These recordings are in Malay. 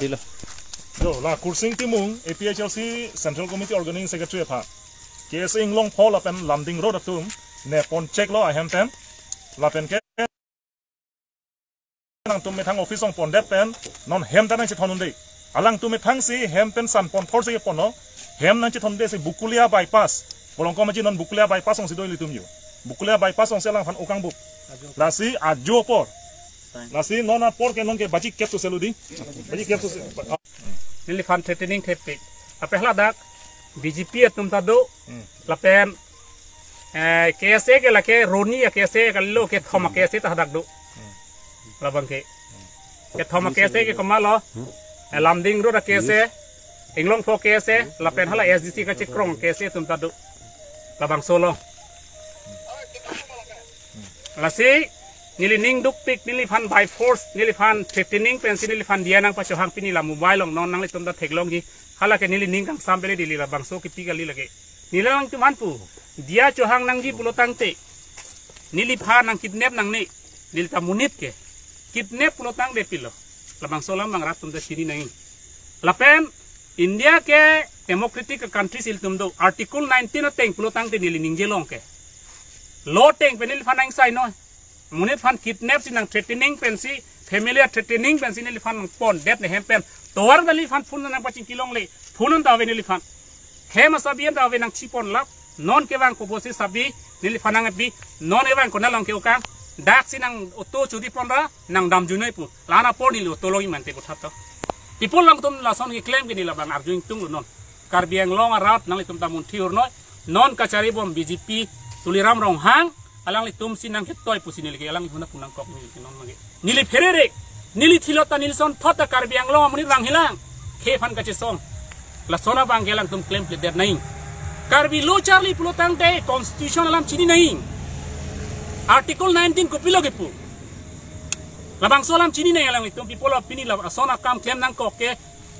dilo. Yo la kursing timung APHLC Central Committee Organizing Secretary pha. KSA inglong pho la pen landing road atum ne pon check lo I hem pen la pen ke nang tum me thang office ong pon dep pen non hem ta nang chi thonun dei. Alang tum me thang si hem pen san pon thor se pon no hem nang chi thon de se Bukulia bypass. Bolong ko ma chi non Bukulia bypass ong si doi litum yo. Bukulia bypass ong se lang phan okang buk. La si ajo por. Nasi nona por ke non ke baji kep to seludi baji kep to nili fan threatening thepik apehla dak BJP atum tado lapen KSA ke lake roni ya KSA kallo ke thoma KSA ta dak do labang ke thoma KSA ke kamalo lamding ro da KSA inglong fo KSA lapen hala SDC ka chikrong KSA tum tado labang solo lasi nili ning duk pik nili fan by force nili fan threatening pensi nili fan dia nang pacho hang pini la mobile long non nang le tum da theklong gi hala ke nili ning kang sambele dili la bangso ki pigali lage nila lang tuman pu dia cho hang nang gi bulotang te nili pha nang kidnap nang ni nili ta munit ke kidnap bulotang de pilo la bangso lam mang rat tum da sini nang la pen India ke democratic countries il tum do article 19 teng bulotang te nili ning jelong ke lo teng penil fan ang sai no munit fan kidnap sinang threatening pensi familiar threatening pensi nili fan pon det ne hempen towar dali fan phun nang paching kilong le phunun ta nili fan hema sabian ta nang chipon lap non ke wang ko bosi sabi nili fanang bi non e wang ko nalong ke ukang dak sinang oto chudi ponra nang dam junai pu lana por nili oto longi mante ko thatto ipol lang tum la son ke claim ke nila bang arjuing tung non karbiang long arat nang litum tamun thiur noi non kachari bom BJP tuliram rong hang alang li tum sinang ke toy pusin nili ke alang huna punang kok nili non mage nili ferere nili thilota nilson thota karbiang long amuni rang hilang ke fan ka chesong la sona bang gelang tum claim ple der naing karbi lo charli pulotang te constitution alam chini naing article 19 ko pilo ke pu la bang solam chini naing alang tum people of pini la sona kam claim nang kok ke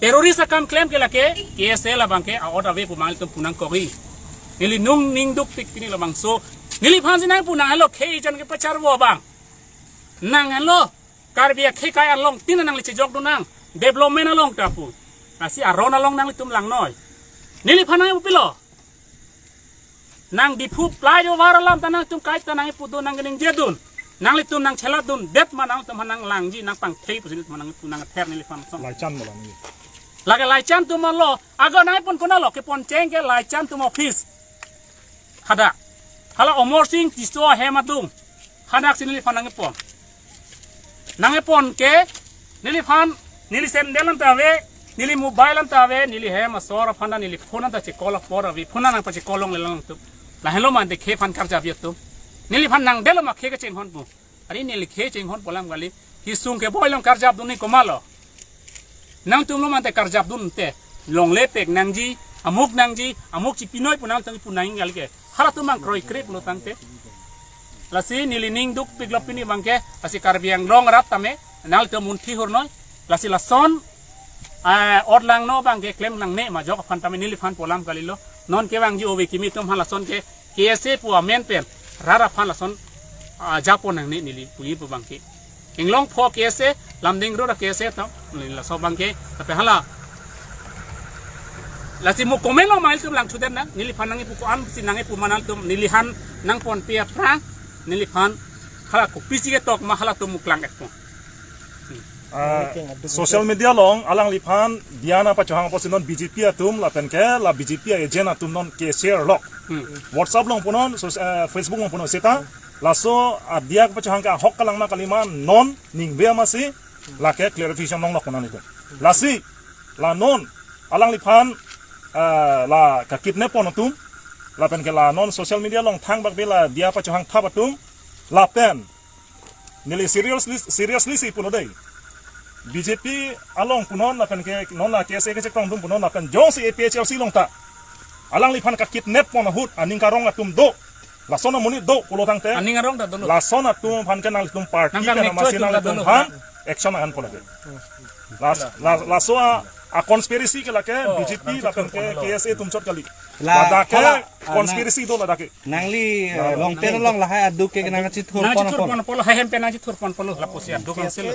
terorist kam claim ke la ke KSA la bang ke a order we pu mal tum punang kok ri nili nung ning duk pik pini la bang so nili phansi nang punang halo khei jan ke pachar wo bang nang halo karbia khei kai along tin nang li chejok do nang development along tapu nasi aron along nang li tum lang noi nili phanai upilo nang dipu plai jo waralam tanang tum kai tanang pu do nang ning jedun nang li tum nang chela dun det manang tum nang langji nang pang thei pusin manang punang ther nili phan so lai chan malam ni lage lai chan tum lo ago nai pun kona lo ke pon cheng ke lai chan tum office hada hala omor sing tiso hematung hadak sinili phanang pon nang pon ke nili phan nili sendelan tawe nili mobile tawe nili hem sora phana nili phone ta che call por avi phona nang pa che kolong lelang tu la hello man de khe phan kar jabiat tu nili phan nang delo ma khe ke cheng hon bu ari nili khe cheng hon polam gali hi sung ke boilong kar jab dun ni komalo nang tum lo man te kar jab dun te long le pek nang ji amuk chi pinoi punang tang punaing gal ke hala tu mang kroi krep lo tang te lasi nili ning duk piglop ini bangke asi karbiang long rat tame nal te mun thi hor noi lasi lason od lang no bangke klem lang ne ma jok fan tame nili fan polam kalilo non ke bang ji obe kimi tum hala son ke KSA pu amen pen rara fan lason japon nang ne nili puli pu bangke inglong pho KSA lamding ro da KSA tam la so bangke tapi hala lasi mo komelo mail tum lang chuden na nili fan nang pu ko am sinang pu manal tum nili han nang pon pia prang nili fan hala ko pisi ke tok ma hala tum muklang ek social media long alang liphan diana pa chohang posinon BJP atum la pen ke la BJP agent atum non ke share lock WhatsApp long punon Facebook long punon seta laso adia pa chohang ka hok kalang ma kalima non ning be amasi la ke clarification long lock punon itu lasi la non alang liphan la ka kidnap pon atum la pen ke la non social media long thang bak bela dia pa chohang thap atum la pen nili seriously si puno dei BJP along punon la pen ke non la KSA ke chekong dum punon la pen jong si APHLC long ta alang liphan ka kidnap pon hut aning karong atum do la sona muni do pulo tang te aning arong da do la sona tum phan kan tum party kan masina tum han action an pola la so a conspiracy ke la ke BJP la pen ke KSA tum chot kali la da ke conspiracy do la da ke nangli long ten long la hai adu ke nang chit thur pon pon polo hai hem pe nang chit thur pon polo la posia do kan sel